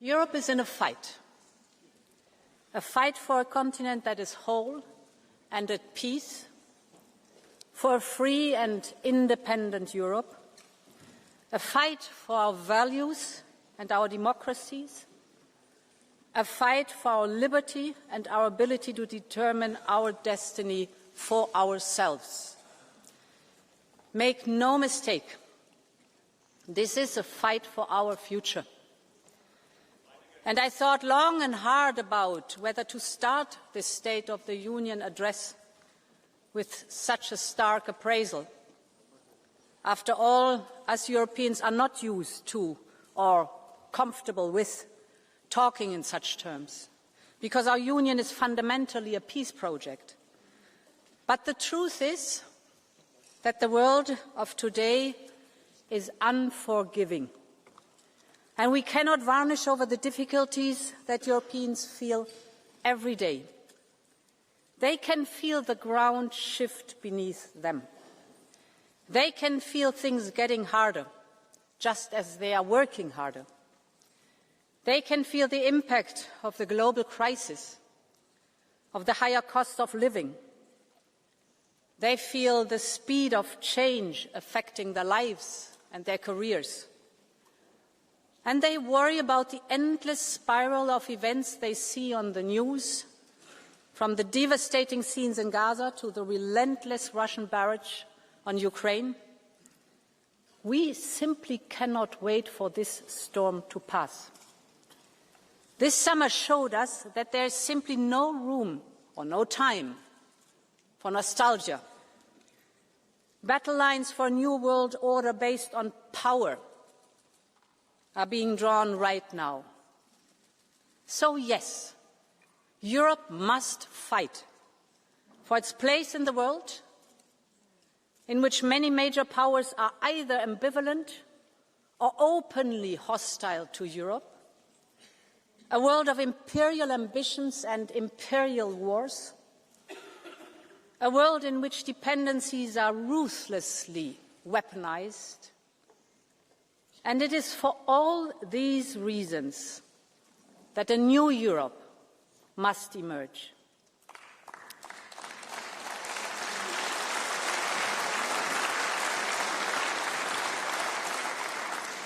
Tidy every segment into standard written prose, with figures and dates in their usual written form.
Europe is in a fight for a continent that is whole and at peace, for a free and independent Europe, a fight for our values and our democracies, a fight for our liberty and our ability to determine our destiny for ourselves. Make no mistake, this is a fight for our future. And I thought long and hard about whether to start this State of the Union address with such a stark appraisal. After all, us Europeans are not used to or comfortable with talking in such terms, because our union is fundamentally a peace project. But the truth is that the world of today is unforgiving. And we cannot varnish over the difficulties that Europeans feel every day. They can feel the ground shift beneath them. They can feel things getting harder, just as they are working harder. They can feel the impact of the global crisis, of the higher cost of living. They feel the speed of change affecting their lives and their careers. And they worry about the endless spiral of events they see on the news, from the devastating scenes in Gaza to the relentless Russian barrage on Ukraine. We simply cannot wait for this storm to pass. This summer showed us that there is simply no room or no time for nostalgia. Battle lines for a new world order based on power are being drawn right now. So yes, Europe must fight for its place in the world, in which many major powers are either ambivalent or openly hostile to Europe, a world of imperial ambitions and imperial wars, a world in which dependencies are ruthlessly weaponized. And it is for all these reasons that a new Europe must emerge.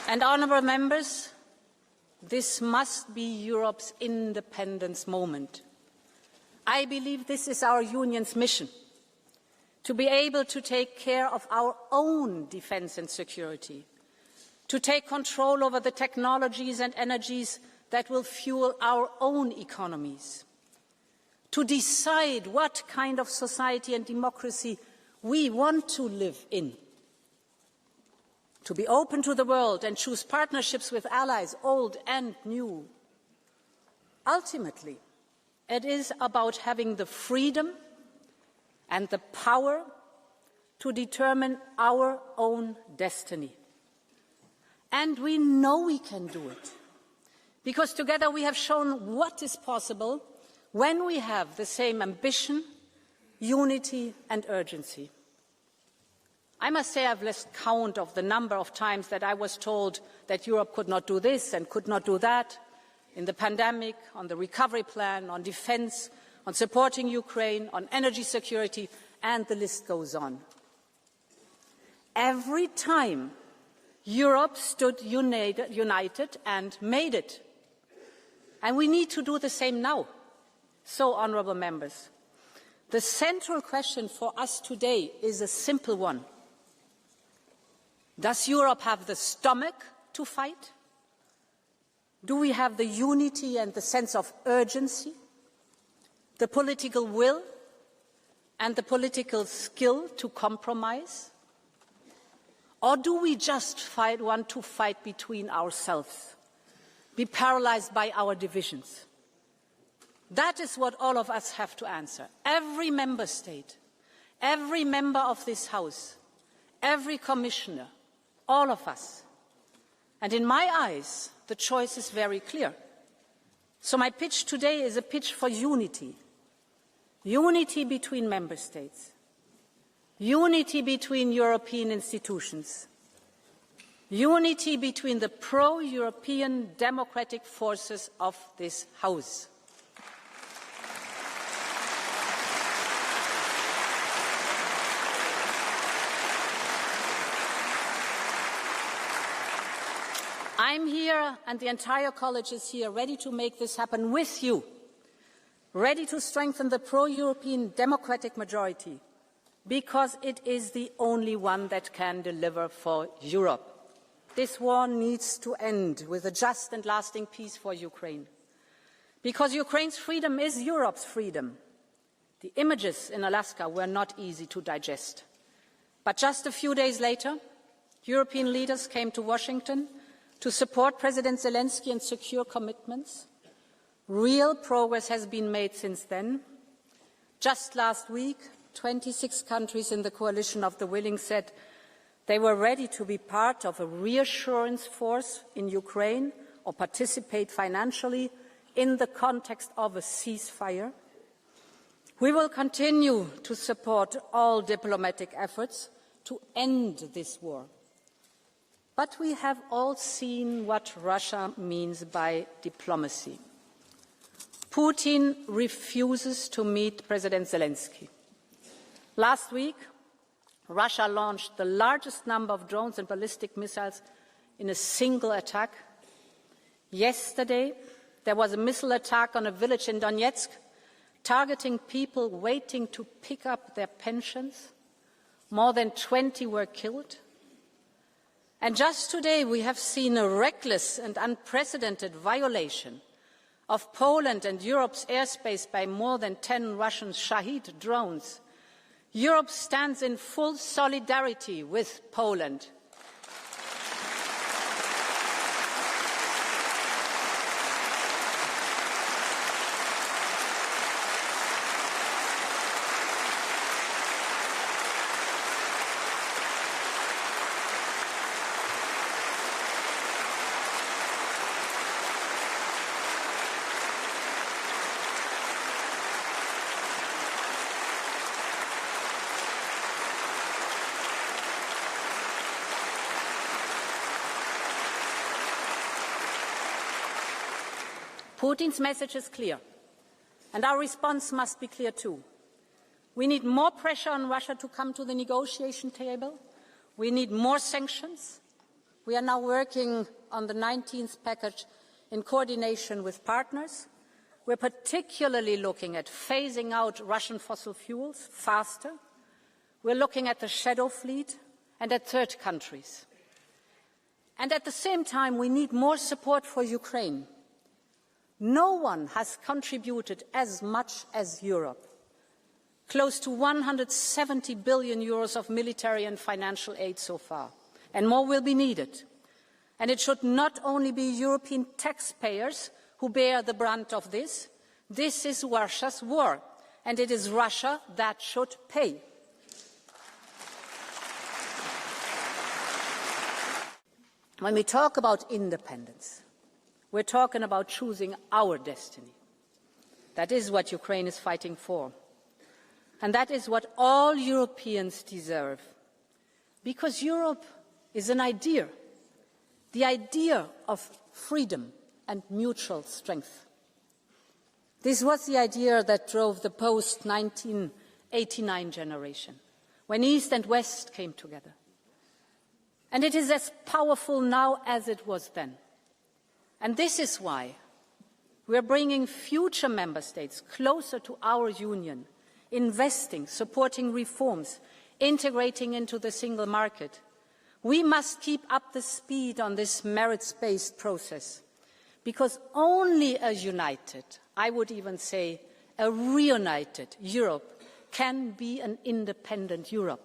And honourable members, this must be Europe's independence moment. I believe this is our Union's mission, to be able to take care of our own defence and security, to take control over the technologies and energies that will fuel our own economies, to decide what kind of society and democracy we want to live in, to be open to the world and choose partnerships with allies, old and new. Ultimately, it is about having the freedom and the power to determine our own destiny. And we know we can do it, because together we have shown what is possible when we have the same ambition, unity and urgency. I must say I've lost count of the number of times that I was told that Europe could not do this and could not do that, in the pandemic, on the recovery plan, on defence, on supporting Ukraine, on energy security, and the list goes on. Every time Europe stood united and made it. And we need to do the same now. So, honourable members, the central question for us today is a simple one. Does Europe have the stomach to fight? Do we have the unity and the sense of urgency, the political will and the political skill to compromise? Or do we just want to fight between ourselves, be paralysed by our divisions? That is what all of us have to answer. Every member state, every member of this House, every commissioner, all of us. And in my eyes, the choice is very clear. So my pitch today is a pitch for unity. Unity between member states. Unity between European institutions. unity between the pro-European democratic forces of this House. I'm here, and the entire college is here, ready to make this happen with you, ready to strengthen the pro-European democratic majority, because it is the only one that can deliver for Europe. This war needs to end with a just and lasting peace for Ukraine, because Ukraine's freedom is Europe's freedom. The images in Alaska were not easy to digest, but just a few days later, European leaders came to Washington to support President Zelensky and secure commitments. Real progress has been made since then. Just last week, 26 countries in the coalition of the willing said they were ready to be part of a reassurance force in Ukraine or participate financially in the context of a ceasefire. We will continue to support all diplomatic efforts to end this war. But we have all seen what Russia means by diplomacy. Putin refuses to meet President Zelensky. Last week, Russia launched the largest number of drones and ballistic missiles in a single attack. Yesterday, there was a missile attack on a village in Donetsk, targeting people waiting to pick up their pensions. More than 20 were killed. And just today, we have seen a reckless and unprecedented violation of Poland and Europe's airspace by more than 10 Russian Shahid drones. Europe stands in full solidarity with Poland. Putin's message is clear, and our response must be clear too. We need more pressure on Russia to come to the negotiation table. We need more sanctions. We are now working on the 19th package in coordination with partners. We're particularly looking at phasing out Russian fossil fuels faster. We're looking at the shadow fleet and at third countries. And at the same time, we need more support for Ukraine. No one has contributed as much as Europe. Close to 170 billion euros of military and financial aid so far, and more will be needed. And it should not only be European taxpayers who bear the brunt of this. This is Russia's war, and it is Russia that should pay. When we talk about independence, we're talking about choosing our destiny. That is what Ukraine is fighting for. And that is what all Europeans deserve. Because Europe is an idea, the idea of freedom and mutual strength. This was the idea that drove the post-1989 generation, when East and West came together. And it is as powerful now as it was then. And this is why we are bringing future member states closer to our union, investing, supporting reforms, integrating into the single market. We must keep up the speed on this merits-based process, because only a united, I would even say a reunited Europe can be an independent Europe.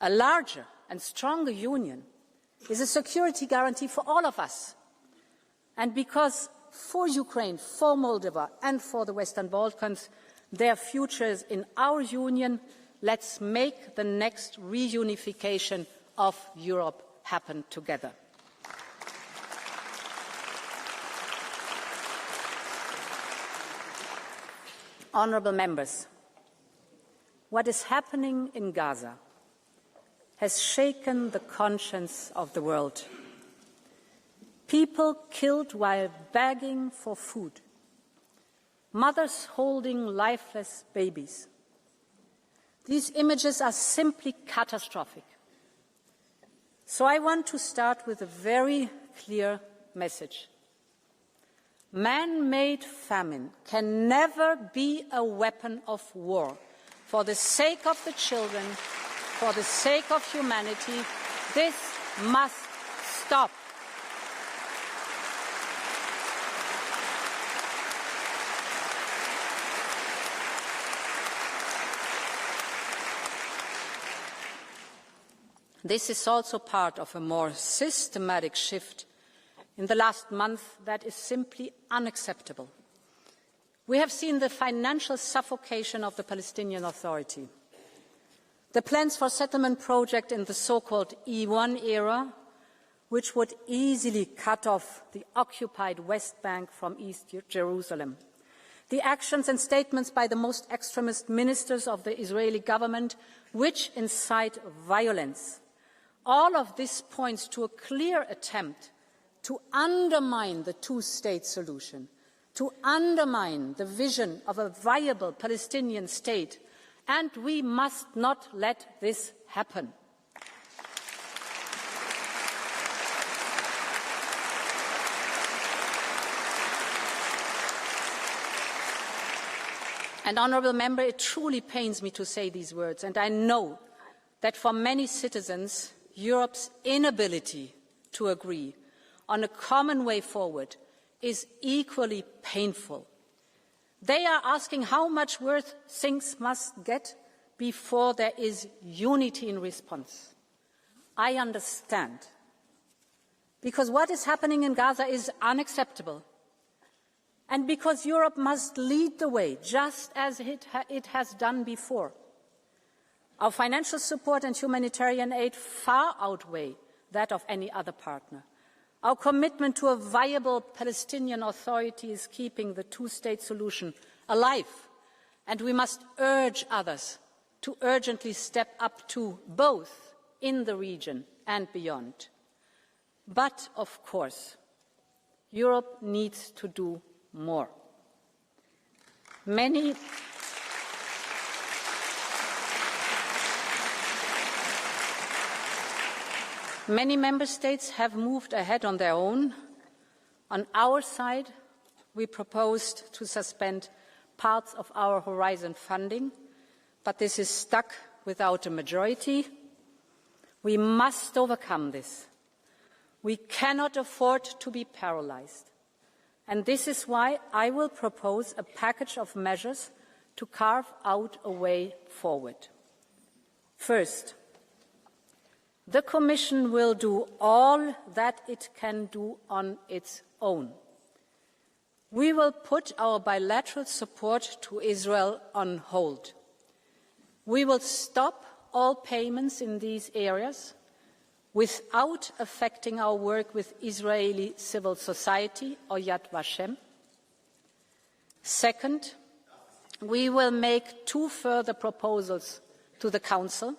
A larger and stronger union is a security guarantee for all of us. And because for Ukraine, for Moldova and for the Western Balkans, their futures in our union, let's make the next reunification of Europe happen together. Honourable members, what is happening in Gaza has shaken the conscience of the world. People killed while begging for food. Mothers holding lifeless babies. These images are simply catastrophic. So I want to start with a very clear message. Man-made famine can never be a weapon of war. For the sake of the children, for the sake of humanity, this must stop. This is also part of a more systematic shift in the last month that is simply unacceptable. We have seen the financial suffocation of the Palestinian Authority. The plans for settlement project in the so-called E1 era, which would easily cut off the occupied West Bank from East Jerusalem. The actions and statements by the most extremist ministers of the Israeli government, which incite violence. All of this points to a clear attempt to undermine the two-state solution, to undermine the vision of a viable Palestinian state, and we must not let this happen. And, honourable member, it truly pains me to say these words, and I know that for many citizens, Europe's inability to agree on a common way forward is equally painful. They are asking how much worse things must get before there is unity in response. I understand, because what is happening in Gaza is unacceptable, and because Europe must lead the way, just as it has done before. Our financial support and humanitarian aid far outweigh that of any other partner. Our commitment to a viable Palestinian Authority is keeping the two-state solution alive, and we must urge others to urgently step up too, both in the region and beyond. But, of course, Europe needs to do more. Many member states have moved ahead on their own. On our side, we proposed to suspend parts of our Horizon funding, but this is stuck without a majority. We must overcome this. We cannot afford to be paralysed. And this is why I will propose a package of measures to carve out a way forward. First, the Commission will do all that it can do on its own. We will put our bilateral support to Israel on hold. We will stop all payments in these areas without affecting our work with Israeli civil society or Yad Vashem. Second, we will make 2 further proposals to the Council.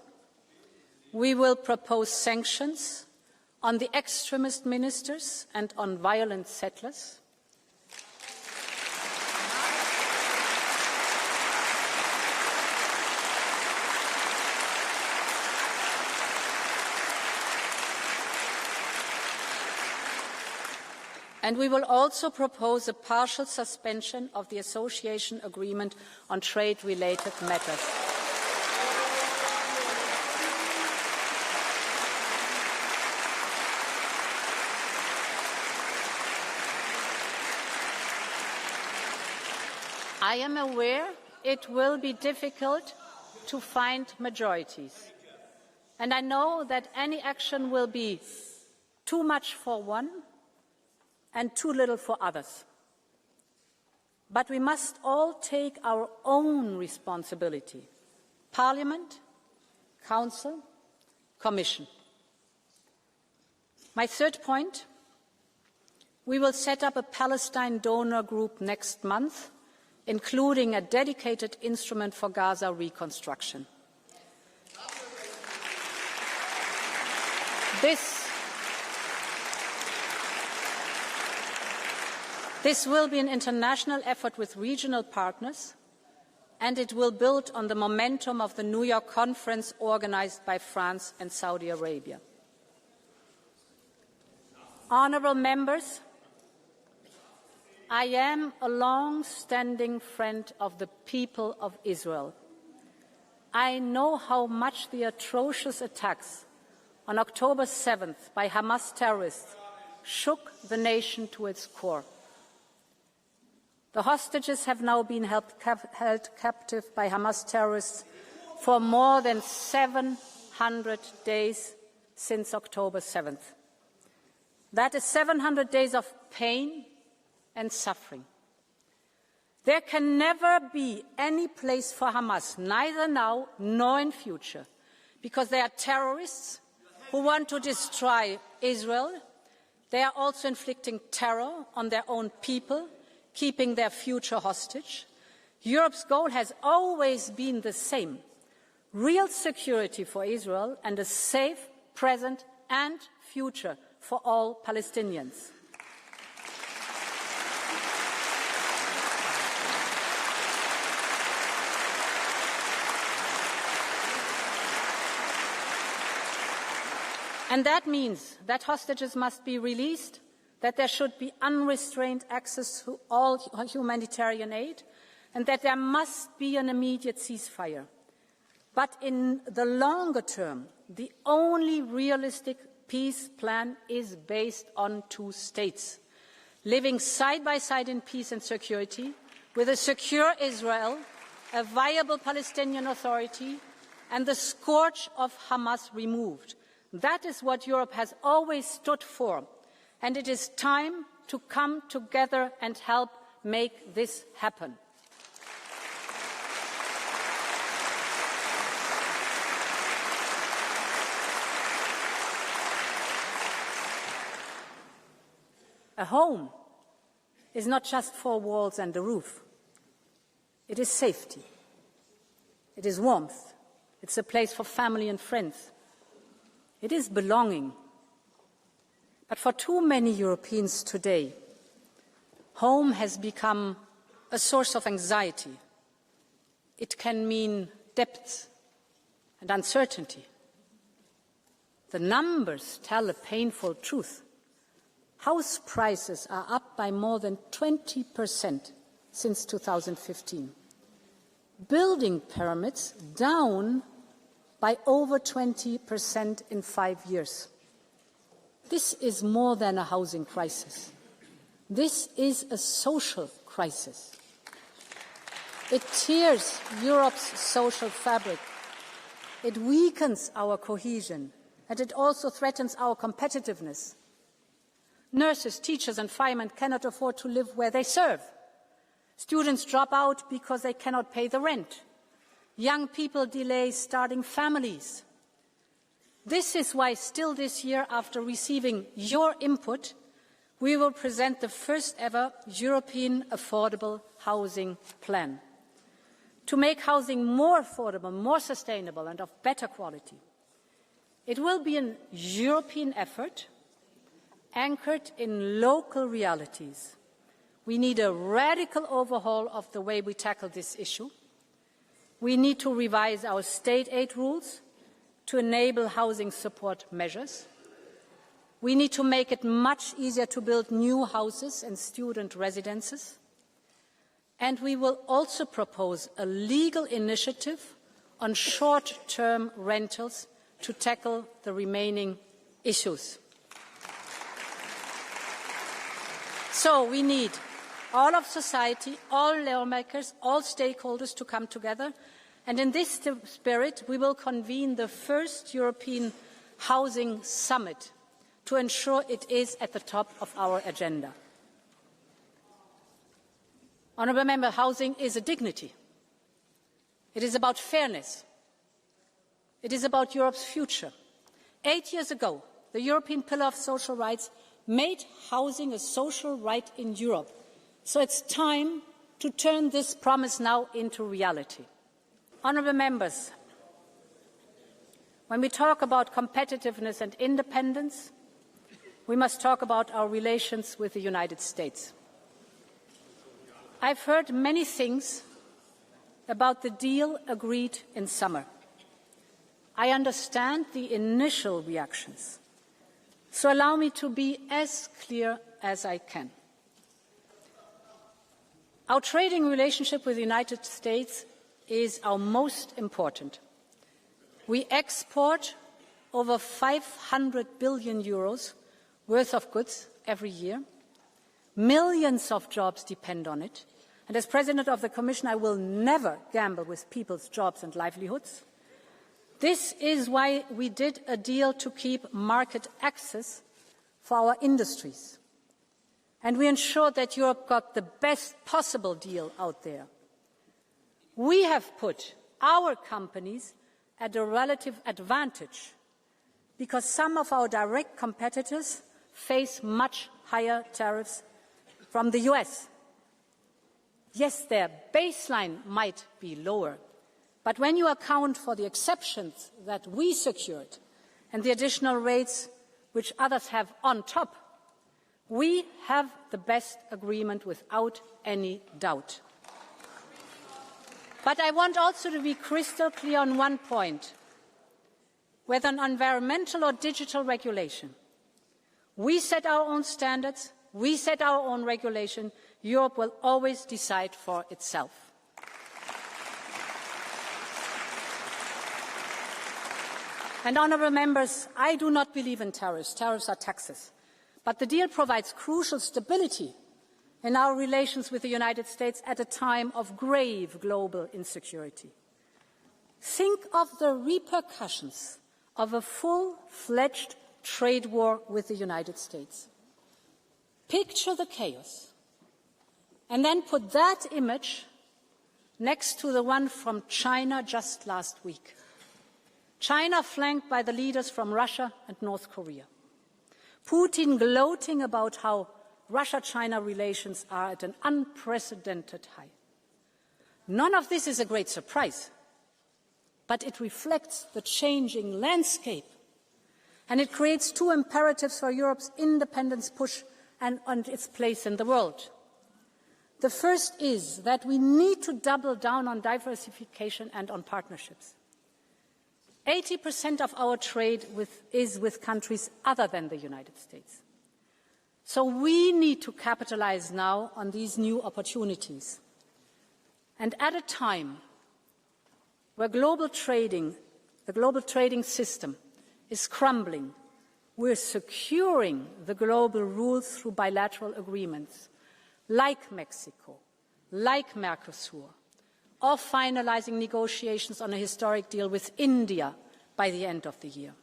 We will propose sanctions on the extremist ministers and on violent settlers. And we will also propose a partial suspension of the association agreement on trade-related matters. I am aware it will be difficult to find majorities, and I know that any action will be too much for one and too little for others. But we must all take our own responsibility: Parliament, Council, Commission. My third point: we will set up a Palestine donor group next month, including a dedicated instrument for Gaza reconstruction. This will be an international effort with regional partners, and it will build on the momentum of the New York conference organised by France and Saudi Arabia. Honourable members, I am a long-standing friend of the people of Israel. I know how much the atrocious attacks on October 7th by Hamas terrorists shook the nation to its core. The hostages have now been held captive by Hamas terrorists for more than 700 days since October 7th. That is 700 days of pain and suffering. There can never be any place for Hamas, neither now nor in future, because they are terrorists who want to destroy Israel. They are also inflicting terror on their own people, keeping their future hostage. Europe's goal has always been the same: real security for Israel and a safe present and future for all Palestinians. And that means that hostages must be released, that there should be unrestrained access to all humanitarian aid, and that there must be an immediate ceasefire. But in the longer term, the only realistic peace plan is based on two states, living side by side in peace and security, with a secure Israel, a viable Palestinian Authority, and the scourge of Hamas removed. That is what Europe has always stood for, and it is time to come together and help make this happen. A home is not just four walls and a roof. It is safety. It is warmth. It's a place for family and friends. It is belonging. But for too many Europeans today, home has become a source of anxiety. It can mean debts and uncertainty. The numbers tell a painful truth. House prices are up by more than 20% since 2015. Building permits down by over 20% in 5 years. This is more than a housing crisis. This is a social crisis. It tears Europe's social fabric. It weakens our cohesion, and it also threatens our competitiveness. Nurses, teachers and firemen cannot afford to live where they serve. Students drop out because they cannot pay the rent. Young people delay starting families. This is why still this year, after receiving your input, we will present the first ever European affordable housing plan to make housing more affordable, more sustainable and of better quality. It will be a European effort anchored in local realities. We need a radical overhaul of the way we tackle this issue. We need to revise our state aid rules to enable housing support measures. We need to make it much easier to build new houses and student residences. And we will also propose a legal initiative on short-term rentals to tackle the remaining issues. So we need all of society, all lawmakers, all stakeholders to come together. And in this spirit, we will convene the first European Housing Summit to ensure it is at the top of our agenda. Honourable Member, housing is a dignity. It is about fairness. It is about Europe's future. 8 years ago, the European Pillar of Social Rights made housing a social right in Europe. So it's time to turn this promise now into reality. Honourable Members, When we talk about competitiveness and independence, we must talk about our relations with the United States. I've heard many things about the deal agreed in summer. I understand the initial reactions, so allow me to be as clear as I can. Our trading relationship with the United States is our most important. We export over 500 billion euros worth of goods every year. Millions of jobs depend on it. And as President of the Commission, I will never gamble with people's jobs and livelihoods. This is why we did a deal to keep market access for our industries. And we ensured that Europe got the best possible deal out there. We have put our companies at a relative advantage because some of our direct competitors face much higher tariffs from the US. Yes, their baseline might be lower, but when you account for the exceptions that we secured and the additional rates which others have on top, we have the best agreement without any doubt. But I want also to be crystal clear on one point. Whether on environmental or digital regulation, we set our own standards, we set our own regulation. Europe will always decide for itself. And honourable members, I do not believe in tariffs. Tariffs are taxes. But the deal provides crucial stability in our relations with the United States at a time of grave global insecurity. Think of the repercussions of a full-fledged trade war with the United States. Picture the chaos, and then put that image next to the one from China just last week. China flanked by the leaders from Russia and North Korea. Putin gloating about how Russia-China relations are at an unprecedented high. None of this is a great surprise, but it reflects the changing landscape, and it creates two imperatives for Europe's independence push and its place in the world. The first is that we need to double down on diversification and on partnerships. 80% of our trade is with countries other than the United States. So we need to capitalize now on these new opportunities. And at a time where the global trading system is crumbling, we're securing the global rules through bilateral agreements like Mexico, like Mercosur, or finalizing negotiations on a historic deal with India by the end of the year.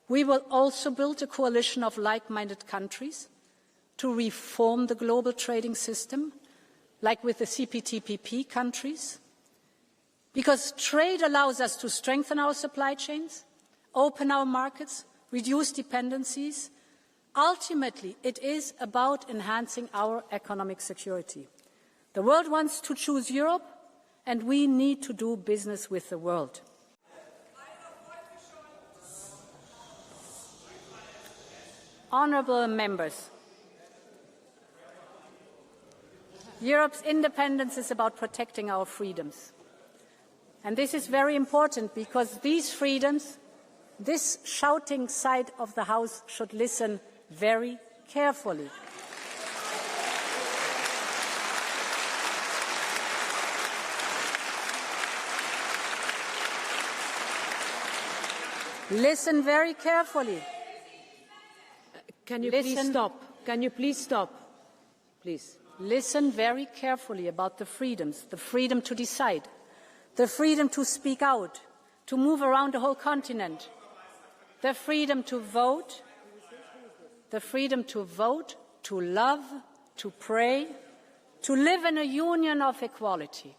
We will also build a coalition of like-minded countries to reform the global trading system, like with the CPTPP countries, because trade allows us to strengthen our supply chains, open our markets, reduce dependencies. Ultimately, it is about enhancing our economic security. The world wants to choose Europe, and we need to do business with the world. Honourable members, Europe's independence is about protecting our freedoms. And this is very important because these freedoms, this shouting side of the House should listen very carefully. Listen very carefully. Can you please stop? Can you please stop? Please. Listen very carefully about the freedoms, the freedom to decide, the freedom to speak out, to move around the whole continent, the freedom to vote, to love, to pray, to live in a union of equality.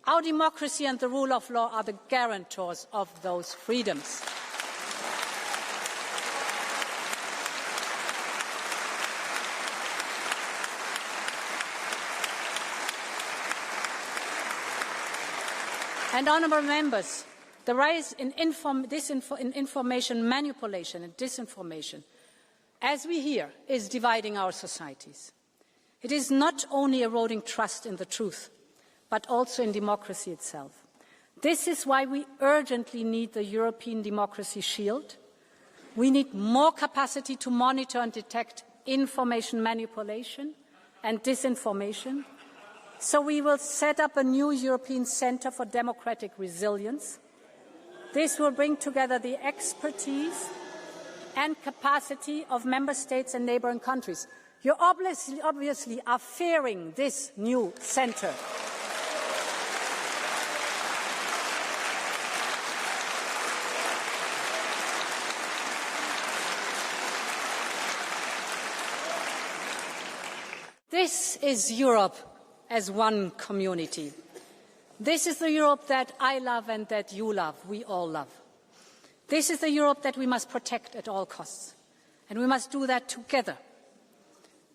Our democracy and the rule of law are the guarantors of those freedoms. And honourable members, the rise in information manipulation and disinformation, as we hear, is dividing our societies. It is not only eroding trust in the truth, but also in democracy itself. This is why we urgently need the European Democracy Shield. We need more capacity to monitor and detect information manipulation and disinformation. So we will set up a new European Centre for Democratic Resilience. This will bring together the expertise and capacity of member states and neighbouring countries. You obviously are fearing this new centre. This is Europe as one community. This is the Europe that I love and that you love, we all love. This is the Europe that we must protect at all costs, and we must do that together.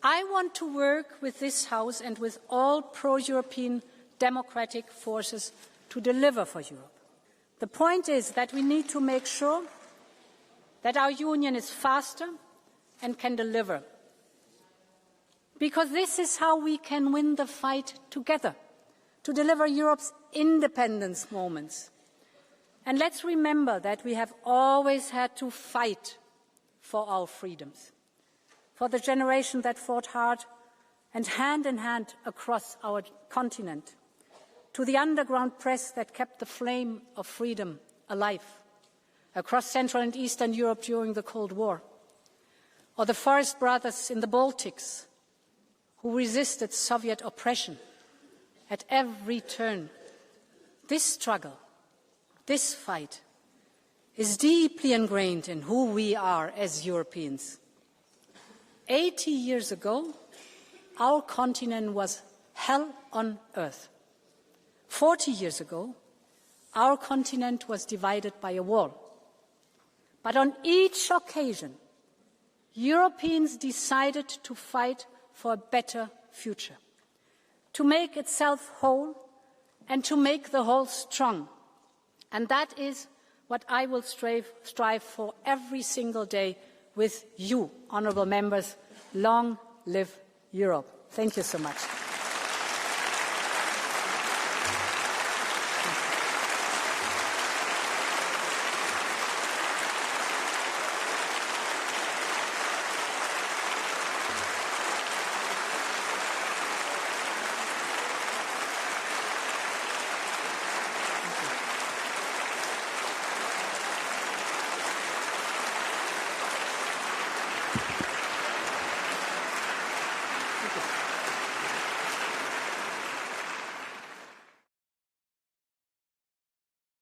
I want to work with this House and with all pro-European democratic forces to deliver for Europe. The point is that we need to make sure that our union is faster and can deliver, because this is how we can win the fight together, to deliver Europe's independence moments. And let's remember that we have always had to fight for our freedoms, for the generation that fought hard and hand in hand across our continent, to the underground press that kept the flame of freedom alive across Central and Eastern Europe during the Cold War, or the forest brothers in the Baltics who resisted Soviet oppression at every turn. This struggle, this fight, is deeply ingrained in who we are as Europeans. 80 years ago, our continent was hell on earth. 40 years ago, our continent was divided by a wall. But on each occasion, Europeans decided to fight for a better future, to make itself whole and to make the whole strong. And that is what I will strive for every single day with you, honourable members. Long live Europe. Thank you so much.